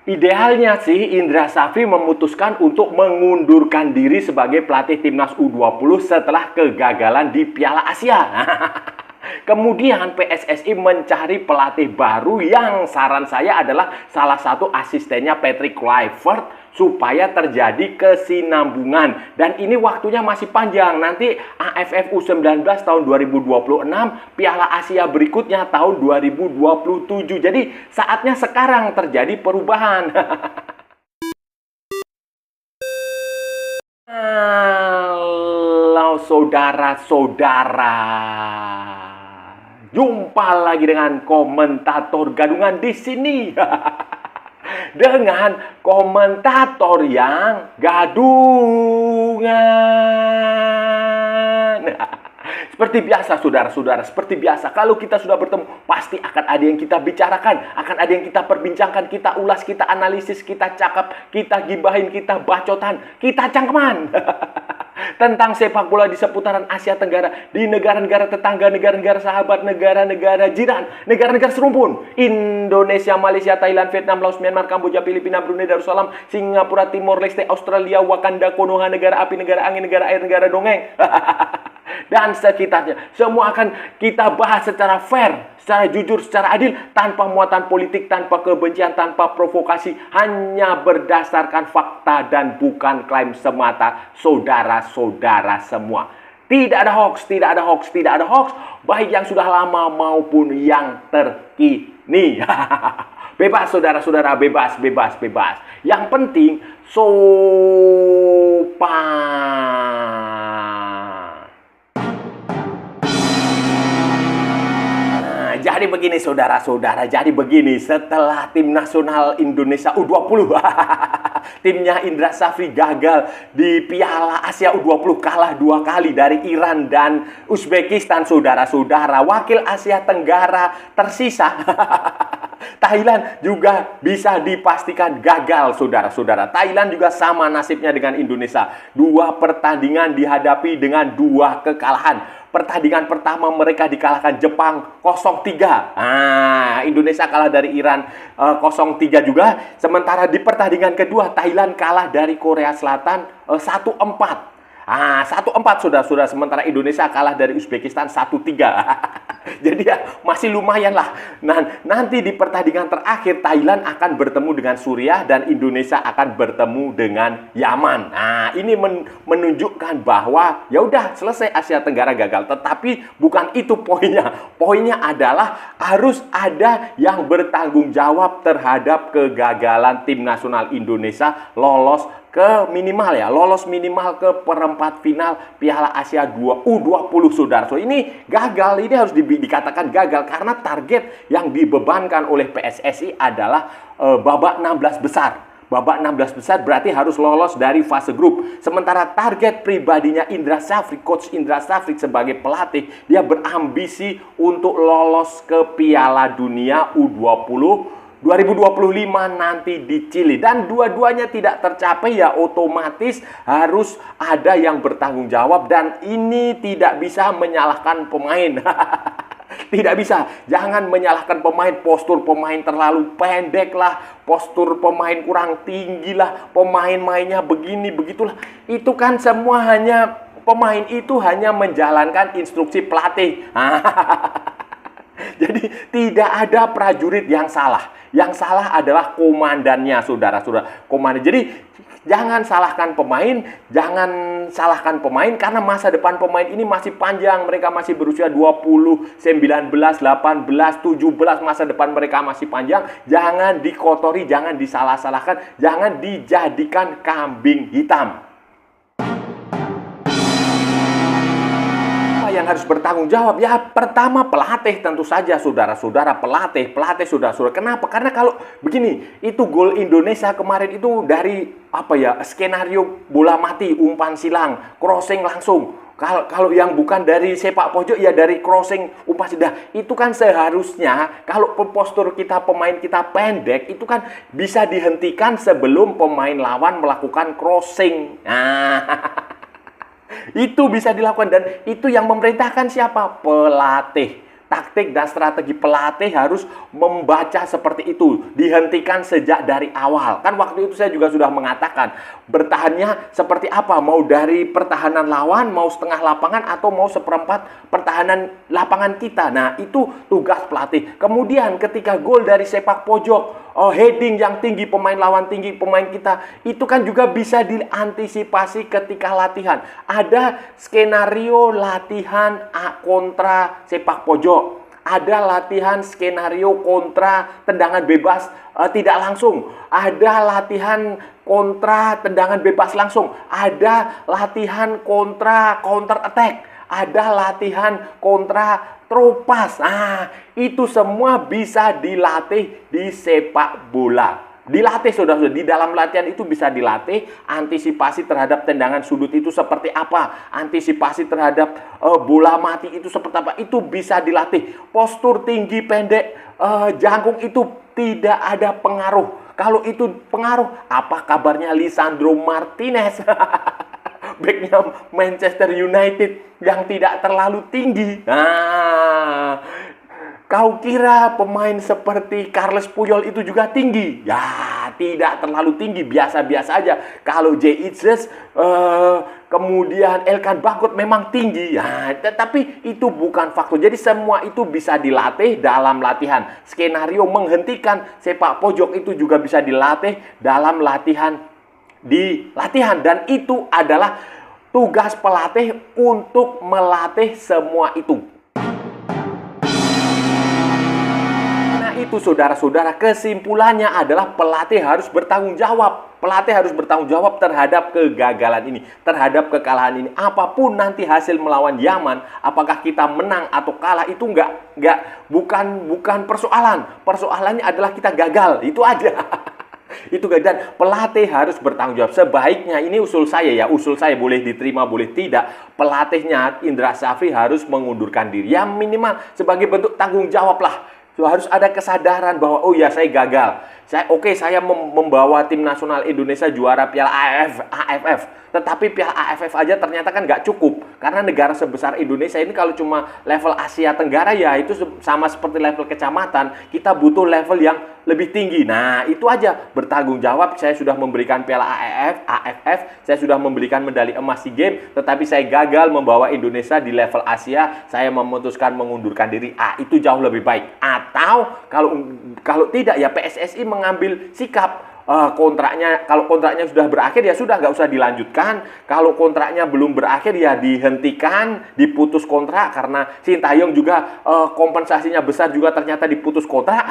Idealnya sih Indra Safri memutuskan untuk mengundurkan diri sebagai pelatih timnas U20 setelah kegagalan di Piala Asia. Kemudian PSSI mencari pelatih baru yang saran saya adalah salah satu asistennya Patrick Kluivert supaya terjadi kesinambungan. Dan ini waktunya masih panjang. Nanti AFF U19 tahun 2026, Piala Asia berikutnya tahun 2027. Jadi saatnya sekarang terjadi perubahan. Halo saudara-saudara. Jumpa lagi dengan komentator gadungan di sini. Dengan komentator yang gadungan. Seperti biasa saudara-saudara, seperti biasa kalau kita sudah bertemu pasti akan ada yang kita bicarakan, akan ada yang kita perbincangkan, kita ulas, kita analisis, kita cakap, kita gibahin, kita bacotan, kita cangkeman. Tentang sepak bola di seputaran Asia Tenggara, di negara-negara tetangga, negara-negara sahabat, negara-negara jiran, negara-negara serumpun. Indonesia, Malaysia, Thailand, Vietnam, Laos, Myanmar, Kamboja, Filipina, Brunei Darussalam, Singapura, Timor Leste, Australia, Wakanda, Konoha, negara api, negara angin, negara air, negara dongeng. Dan sekitarnya. Semua akan kita bahas secara fair, secara jujur, secara adil, tanpa muatan politik, tanpa kebencian, tanpa provokasi, hanya berdasarkan fakta dan bukan klaim semata, saudara-saudara semua. Tidak ada hoax, tidak ada hoax, tidak ada hoax, baik yang sudah lama maupun yang terkini. Bebas saudara-saudara, bebas, bebas, bebas. Yang penting sopan. Jadi begini saudara-saudara, jadi begini setelah tim nasional Indonesia U20 timnya Indra Safri gagal di Piala Asia U20, kalah 2 kali dari Iran dan Uzbekistan saudara-saudara. Wakil Asia Tenggara tersisa Thailand juga bisa dipastikan gagal saudara-saudara. Thailand juga sama nasibnya dengan Indonesia. 2 pertandingan dihadapi dengan 2 kekalahan. Pertandingan pertama mereka dikalahkan Jepang 0-3. Indonesia kalah dari Iran 0-3 juga. Sementara di pertandingan kedua Thailand kalah dari Korea Selatan 1-4. 1-4 saudara-saudara. Sementara Indonesia kalah dari Uzbekistan 1-3. Jadi ya masih lumayan lah. Nah, nanti di pertandingan terakhir Thailand akan bertemu dengan Suriah dan Indonesia akan bertemu dengan Yaman. Ini menunjukkan bahwa ya udah selesai, Asia Tenggara gagal. Tetapi bukan itu poinnya. Poinnya adalah harus ada yang bertanggung jawab terhadap kegagalan tim nasional Indonesia lolos ke minimal ya, lolos minimal ke perempat final Piala Asia U20 saudara. So ini gagal, ini harus dikatakan gagal karena target yang dibebankan oleh PSSI adalah babak 16 besar. Babak 16 besar berarti harus lolos dari fase grup. Sementara target pribadinya Indra Safri, coach Indra Safri sebagai pelatih, dia berambisi untuk lolos ke Piala Dunia U20 2025 nanti di Chili. Dan dua-duanya tidak tercapai ya otomatis harus ada yang bertanggung jawab. Dan ini tidak bisa menyalahkan pemain. Tidak bisa. Jangan menyalahkan pemain. Postur pemain terlalu pendek lah, postur pemain kurang tinggi lah, pemain mainnya begini begitulah. Itu kan semua hanya pemain itu hanya menjalankan instruksi pelatih. Jadi tidak ada prajurit yang salah. Yang salah adalah komandannya saudara-saudara. Komandan. Jadi jangan salahkan pemain, jangan salahkan pemain karena masa depan pemain ini masih panjang. Mereka masih berusia 20, 19, 18, 17, masa depan mereka masih panjang. Jangan dikotori, jangan disalah-salahkan, jangan dijadikan kambing hitam. Yang harus bertanggung jawab ya pertama pelatih tentu saja saudara-saudara, pelatih saudara-saudara. Kenapa? Karena kalau begini, itu gol Indonesia kemarin itu dari skenario bola mati, umpan silang, crossing langsung. Kalau yang bukan dari sepak pojok ya dari crossing, umpan silang. Itu kan seharusnya kalau postur kita, pemain kita pendek, itu kan bisa dihentikan sebelum pemain lawan melakukan crossing. Itu bisa dilakukan dan itu yang memerintahkan siapa? Pelatih. taktik dan strategi pelatih harus membaca seperti itu, dihentikan sejak dari awal. Kan waktu itu saya juga sudah mengatakan, bertahannya seperti apa, mau dari pertahanan lawan, mau setengah lapangan, atau mau seperempat pertahanan lapangan kita. Nah, itu tugas pelatih. Kemudian ketika gol dari sepak pojok, heading yang tinggi, pemain lawan tinggi, pemain kita, itu kan juga bisa diantisipasi ketika latihan. Ada skenario latihan kontra sepak pojok. Ada latihan skenario kontra tendangan bebas tidak langsung. Ada latihan kontra tendangan bebas langsung. Ada latihan kontra counter attack. Ada latihan kontra throw-pass. Nah, itu semua bisa dilatih di sepak bola. Dilatih, saudara-saudara. Di dalam latihan itu bisa dilatih. Antisipasi terhadap tendangan sudut itu seperti apa. Antisipasi terhadap bola mati itu seperti apa. Itu bisa dilatih. Postur tinggi, pendek, jangkung itu tidak ada pengaruh. Kalau itu pengaruh, apa kabarnya Lisandro Martinez? Backnya Manchester United yang tidak terlalu tinggi. Nah, kau kira pemain seperti Carles Puyol itu juga tinggi? Ya, tidak terlalu tinggi, biasa-biasa aja. Kalau Jay Itzes, kemudian Elkan Bagot memang tinggi. Ya, tetapi itu bukan faktor. Jadi semua itu bisa dilatih dalam latihan. Skenario menghentikan sepak pojok itu juga bisa dilatih dalam latihan. Dan itu adalah tugas pelatih untuk melatih semua itu. Itu saudara-saudara, kesimpulannya adalah pelatih harus bertanggung jawab. Pelatih harus bertanggung jawab terhadap kegagalan ini, terhadap kekalahan ini. Apapun nanti hasil melawan Yaman, apakah kita menang atau kalah, itu bukan persoalan. Persoalannya adalah kita gagal, itu aja. Itu dan pelatih harus bertanggung jawab. Sebaiknya, ini usul saya boleh diterima boleh tidak, pelatihnya Indra Syafri harus mengundurkan diri. Ya minimal sebagai bentuk tanggung jawab lah. Harus ada kesadaran bahwa oh ya, saya gagal. Saya membawa tim nasional Indonesia juara Piala AFF. Tetapi Piala AFF aja ternyata kan nggak cukup. Karena negara sebesar Indonesia ini kalau cuma level Asia Tenggara, ya itu sama seperti level kecamatan. Kita butuh level yang lebih tinggi. Nah, itu aja. Bertanggung jawab, saya sudah memberikan Piala AFF, saya sudah memberikan medali emas SEA Games, tetapi saya gagal membawa Indonesia di level Asia, saya memutuskan mengundurkan diri. Itu jauh lebih baik. Atau kalau tidak, ya PSSI mengambil sikap. Kalau kontraknya sudah berakhir, ya sudah, nggak usah dilanjutkan. Kalau kontraknya belum berakhir, ya dihentikan, diputus kontrak. Karena Sintayong juga kompensasinya besar juga ternyata diputus kontrak.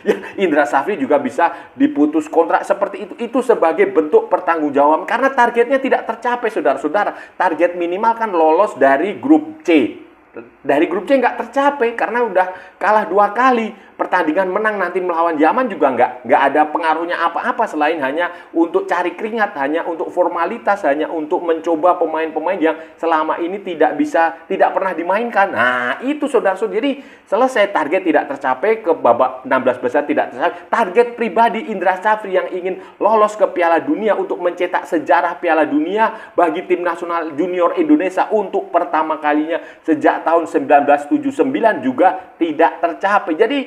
Ya, Indra Syafri juga bisa diputus kontrak seperti itu. Itu sebagai bentuk pertanggungjawaban. Karena targetnya tidak tercapai, saudara-saudara. Target minimal kan lolos dari grup C. Dari grup C nggak tercapai karena udah kalah 2 kali. Pertandingan menang nanti melawan Yaman juga nggak ada pengaruhnya apa-apa selain hanya untuk cari keringat, hanya untuk formalitas, hanya untuk mencoba pemain-pemain yang selama ini tidak pernah dimainkan. Nah, itu saudara-saudara. Jadi selesai, target tidak tercapai, ke babak 16 besar tidak tercapai. Target pribadi Indra Syafri yang ingin lolos ke Piala Dunia untuk mencetak sejarah Piala Dunia bagi tim nasional junior Indonesia untuk pertama kalinya sejak tahun 1979 juga tidak tercapai. Jadi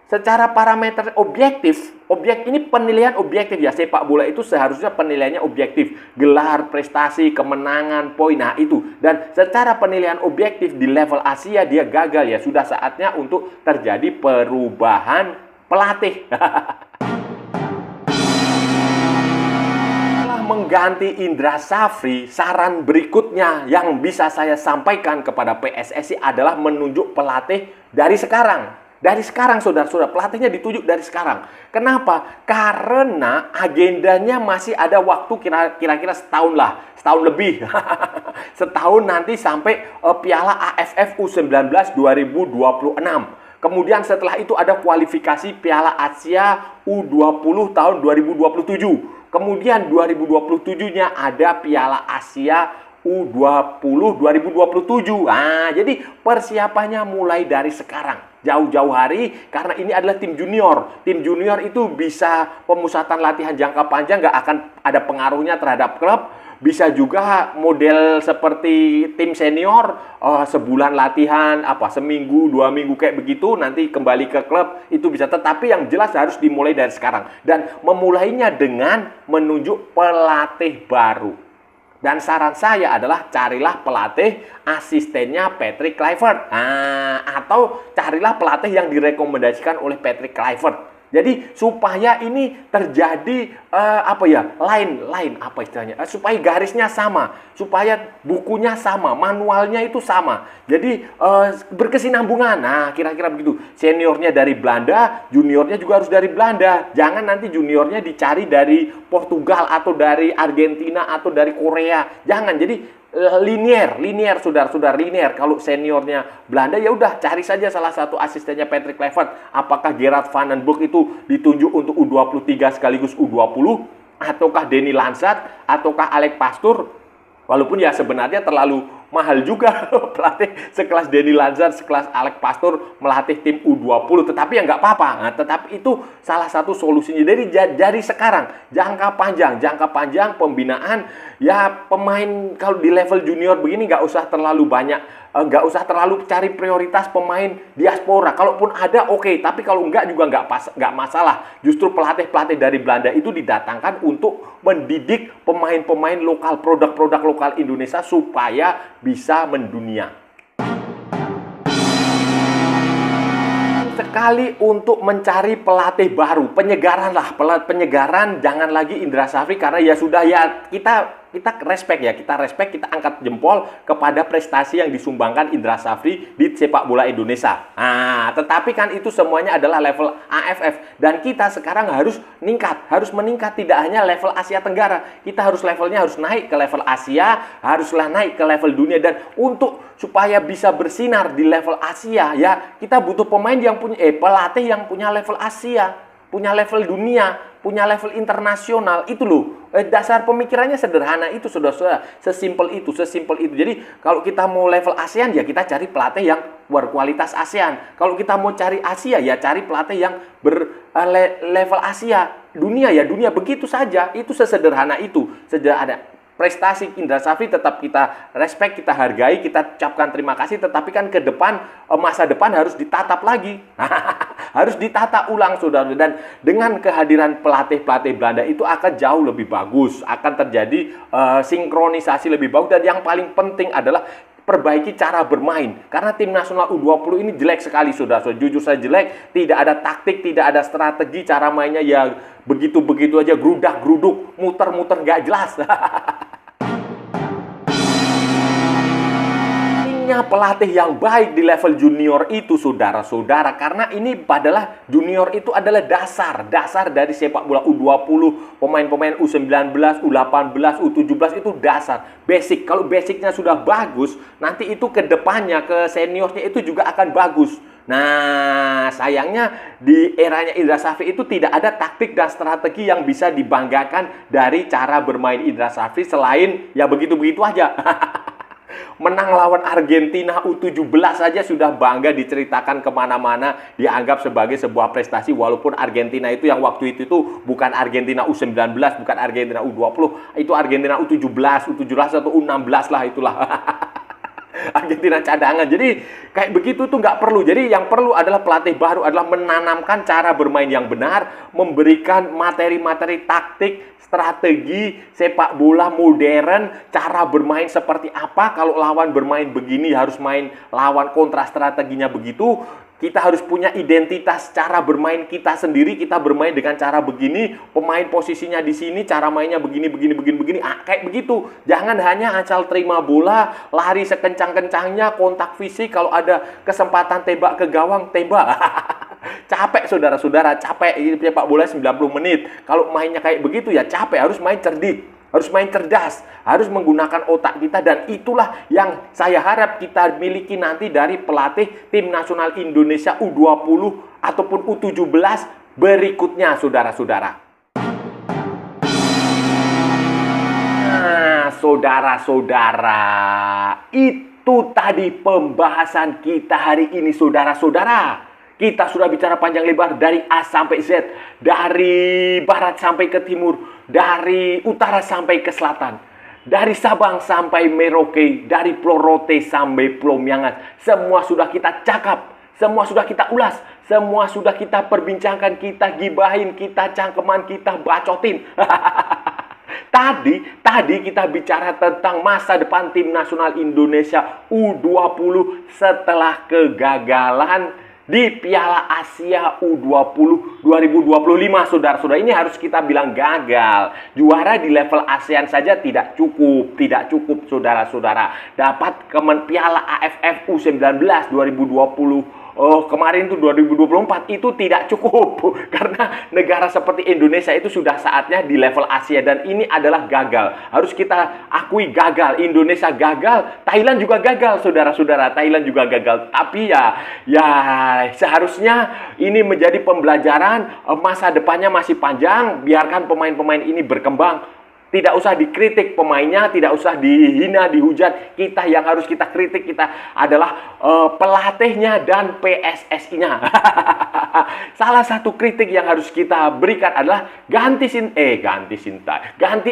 secara parameter objektif ini penilaian objektif ya. Sepak bola itu seharusnya penilaiannya objektif. Gelar, prestasi, kemenangan, poin, nah itu. Dan secara penilaian objektif di level Asia dia gagal, ya sudah saatnya untuk terjadi perubahan pelatih. Setelah mengganti Indra Syafri, saran berikutnya yang bisa saya sampaikan kepada PSSI adalah menunjuk pelatih dari sekarang. Dari sekarang, saudara-saudara, pelatihnya ditunjuk dari sekarang. Kenapa? Karena agendanya masih ada waktu kira-kira setahun lah. Setahun lebih. Setahun nanti sampai Piala AFF U19 2026. Kemudian setelah itu ada kualifikasi Piala Asia U20 tahun 2027. Kemudian 2027-nya ada Piala Asia U20 2027. Nah, jadi persiapannya mulai dari sekarang. Jauh-jauh hari, karena ini adalah tim junior. Tim junior itu bisa pemusatan latihan jangka panjang, nggak akan ada pengaruhnya terhadap klub. bisa juga model seperti tim senior, sebulan latihan, seminggu, 2 minggu kayak begitu, nanti kembali ke klub, itu bisa. Tetapi yang jelas harus dimulai dari sekarang. Dan memulainya dengan menunjuk pelatih baru. Dan saran saya adalah carilah pelatih asistennya Patrick Kluivert. Atau carilah pelatih yang direkomendasikan oleh Patrick Kluivert. Jadi supaya ini terjadi supaya garisnya sama, supaya bukunya sama, manualnya itu sama. Jadi berkesinambungan. Nah, kira-kira begitu. Seniornya dari Belanda, juniornya juga harus dari Belanda. Jangan nanti juniornya dicari dari Portugal atau dari Argentina atau dari Korea. Jangan. Jadi linear, saudara-saudara, linear. Kalau seniornya Belanda, ya udah cari saja salah satu asistennya Patrick Kluivert. Apakah Gerard van den Burg itu ditunjuk untuk U23 sekaligus U20, ataukah Danny Lansat, ataukah Alex Pastoor? Walaupun ya sebenarnya terlalu mahal juga pelatih sekelas Danny Lansat, sekelas Alex Pastoor melatih tim U20, tetapi ya nggak apa-apa. Nah, tetapi itu salah satu solusinya dari sekarang, jangka panjang pembinaan. Ya pemain kalau di level junior begini nggak usah terlalu banyak, nggak usah terlalu cari prioritas pemain diaspora. Kalaupun ada oke, tapi kalau nggak juga nggak masalah. Justru pelatih dari Belanda itu didatangkan untuk mendidik pemain-pemain lokal, produk-produk lokal Indonesia supaya bisa mendunia. Sekali untuk mencari pelatih baru, penyegaran, jangan lagi Indra Safri, karena ya sudah, ya kita respect, kita angkat jempol kepada prestasi yang disumbangkan Indra Safri di sepak bola Indonesia. Nah, tetapi kan itu semuanya adalah level AFF, dan kita sekarang harus meningkat, tidak hanya level Asia Tenggara. Kita levelnya harus naik ke level Asia, haruslah naik ke level dunia. Dan supaya bisa bersinar di level Asia, ya kita butuh pemain yang pelatih yang punya level Asia, punya level dunia, punya level internasional. Itu loh, dasar pemikirannya sederhana itu, saudara-saudara. Sesimpel itu. Jadi kalau kita mau level ASEAN, ya kita cari pelatih yang berkualitas ASEAN. Kalau kita mau cari Asia, ya cari pelatih yang level Asia. Dunia, ya dunia, begitu saja. Itu sesederhana itu. Sederhana. Prestasi Indra Safri tetap kita respect, kita hargai, kita ucapkan terima kasih. Tetapi kan ke depan, masa depan harus ditatap lagi. Harus ditata ulang, saudara. Dan dengan kehadiran pelatih-pelatih Belanda itu akan jauh lebih bagus. Akan terjadi sinkronisasi lebih bagus. Dan yang paling penting adalah perbaiki cara bermain. Karena tim nasional U20 ini jelek sekali, saudara. Jujur saja jelek. Tidak ada taktik, tidak ada strategi. Cara mainnya ya begitu-begitu aja. Gerudak-geruduk, muter-muter, nggak jelas. Pelatih yang baik di level junior itu, saudara-saudara, karena ini adalah junior, itu adalah dasar dari sepak bola U20, pemain-pemain U19, U18, U17 itu dasar, basic. Kalau basicnya sudah bagus, nanti itu ke depannya, ke seniornya itu juga akan bagus. Nah, sayangnya di eranya Indra Safri itu tidak ada taktik dan strategi yang bisa dibanggakan dari cara bermain Indra Safri, selain ya begitu-begitu aja. Menang lawan Argentina U17 saja sudah bangga diceritakan kemana-mana, dianggap sebagai sebuah prestasi, walaupun Argentina itu yang waktu itu bukan Argentina U19, bukan Argentina U20, itu Argentina U17 atau U16 lah, itulah. Argentina cadangan. Jadi kayak begitu tuh nggak perlu. Jadi yang perlu adalah pelatih baru adalah menanamkan cara bermain yang benar, memberikan materi-materi taktik, strategi sepak bola modern, cara bermain seperti apa. Kalau lawan bermain begini, harus main lawan kontra strateginya begitu. Kita harus punya identitas cara bermain kita sendiri. Kita bermain dengan cara begini, pemain posisinya di sini, cara mainnya begini. Kayak begitu. Jangan hanya asal terima bola, lari sekencang-kencangnya, kontak fisik. Kalau ada kesempatan tembak ke gawang, tembak. Capek, saudara-saudara, capek. Sepak bola 90 menit. Kalau mainnya kayak begitu ya capek. Harus main cerdik. Harus main cerdas, harus menggunakan otak kita, dan itulah yang saya harap kita miliki nanti dari pelatih tim nasional Indonesia U20 ataupun U17 berikutnya, saudara-saudara. Nah, saudara-saudara, itu tadi pembahasan kita hari ini, saudara-saudara. Kita sudah bicara panjang lebar dari A sampai Z, dari barat sampai ke timur, dari utara sampai ke selatan. Dari Sabang sampai Merauke, dari Pulau Rote sampai Pulau Miangas, semua sudah kita cakap, semua sudah kita ulas, semua sudah kita perbincangkan, kita gibahin, kita cangkeman, kita bacotin. Tadi kita bicara tentang masa depan tim nasional Indonesia U20 setelah kegagalan di Piala Asia U20 2025, saudara-saudara. Ini harus kita bilang gagal. Juara di level ASEAN saja tidak cukup, saudara-saudara. Dapat Piala AFF U19 2020. Kemarin itu 2024 itu tidak cukup karena negara seperti Indonesia itu sudah saatnya di level Asia, dan ini adalah gagal. Harus kita akui gagal. Indonesia gagal, Thailand juga gagal, saudara-saudara. Thailand juga gagal. Tapi ya seharusnya ini menjadi pembelajaran. Masa depannya masih panjang. Biarkan pemain-pemain ini berkembang. Tidak usah dikritik pemainnya, tidak usah dihina, dihujat. Kita yang harus kita kritik kita adalah pelatihnya dan PSSI-nya. Salah satu kritik yang harus kita berikan adalah ganti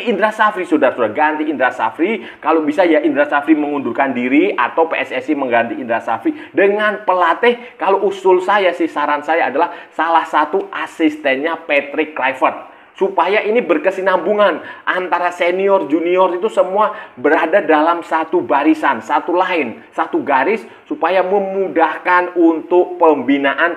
Indra Safri, saudara-saudara. Ganti Indra Safri. Kalau bisa ya Indra Safri mengundurkan diri atau PSSI mengganti Indra Safri dengan pelatih. Kalau usul saya sih, saran saya adalah salah satu asistennya Patrick Kluivert. Supaya ini berkesinambungan antara senior, junior itu semua berada dalam satu barisan, satu line, satu garis, supaya memudahkan untuk pembinaan,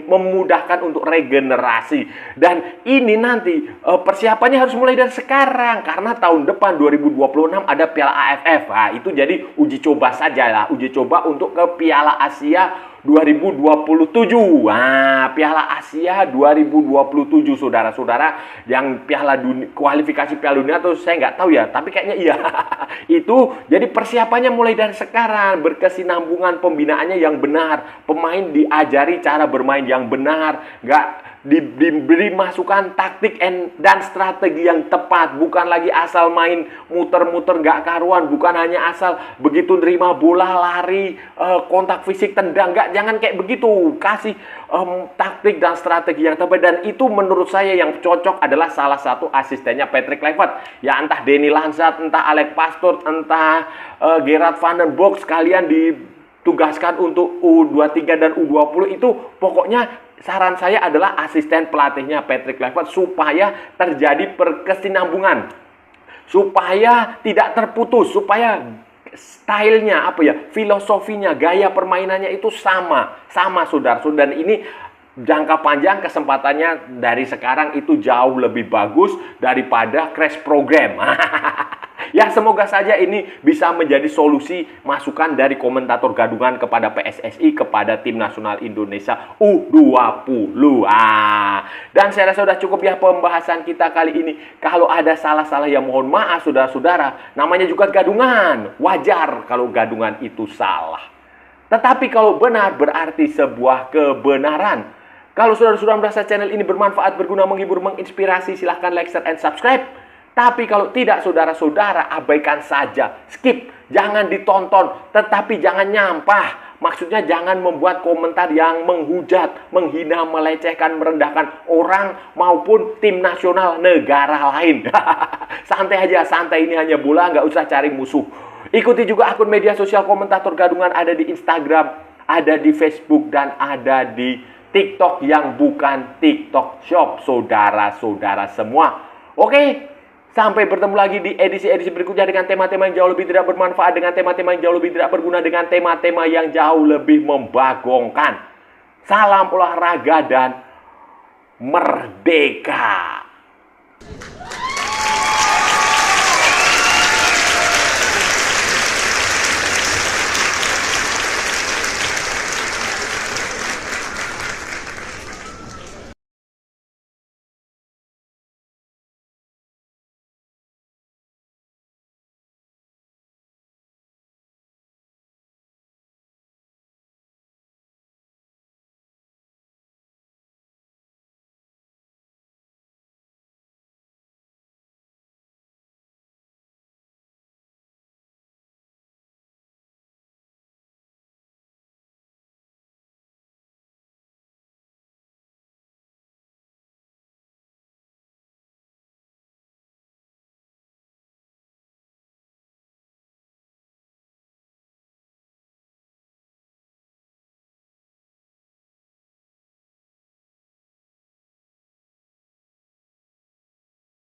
memudahkan untuk regenerasi. Dan ini nanti persiapannya harus mulai dari sekarang, karena tahun depan 2026 ada Piala AFF. Nah, itu jadi uji coba saja lah, uji coba untuk ke Piala Asia 2027. Nah, Piala Asia 2027, saudara-saudara, yang Piala Dunia, kualifikasi Piala Dunia atau saya nggak tahu ya, tapi kayaknya iya. Itu jadi persiapannya mulai dari sekarang, berkesinambungan pembinaannya yang benar, pemain diajari cara bermain yang benar, nggak diberi masukan taktik dan strategi yang tepat, bukan lagi asal main muter-muter nggak karuan, bukan hanya asal begitu nerima bola lari, kontak fisik tendang, nggak, jangan kayak begitu. Kasih taktik dan strategi yang tepat, dan itu menurut saya yang cocok adalah salah satu asistennya Patrick Kluivert. Ya entah Denny Lansat, entah Alex Pastoor, entah Gerard van den Bos, sekalian ditugaskan untuk U23 dan U20 itu. Pokoknya saran saya adalah asisten pelatihnya Patrick Kluivert supaya terjadi perkesinambungan, supaya tidak terputus, supaya stylenya filosofinya, gaya permainannya itu sama saudara-saudara. Dan ini jangka panjang kesempatannya dari sekarang itu jauh lebih bagus daripada crash program. Ya, semoga saja ini bisa menjadi solusi masukan dari komentator gadungan kepada PSSI, kepada tim nasional Indonesia U20. Dan saya rasa sudah cukup ya pembahasan kita kali ini. Kalau ada salah-salah ya mohon maaf, saudara-saudara. Namanya juga gadungan. Wajar kalau gadungan itu salah. Tetapi kalau benar berarti sebuah kebenaran. Kalau saudara-saudara merasa channel ini bermanfaat, berguna, menghibur, menginspirasi, silahkan like, share, and subscribe. Tapi kalau tidak, saudara-saudara, abaikan saja. Skip, jangan ditonton, tetapi jangan nyampah. Maksudnya jangan membuat komentar yang menghujat, menghina, melecehkan, merendahkan orang maupun tim nasional negara lain. Santai aja, santai, ini hanya bola, nggak usah cari musuh. Ikuti juga akun media sosial komentator gadungan, ada di Instagram, ada di Facebook, dan ada di TikTok yang bukan TikTok Shop, saudara-saudara semua. Oke? Sampai bertemu lagi di edisi-edisi berikutnya dengan tema-tema yang jauh lebih tidak bermanfaat, dengan tema-tema yang jauh lebih tidak berguna, dengan tema-tema yang jauh lebih membagongkan. Salam olahraga dan merdeka!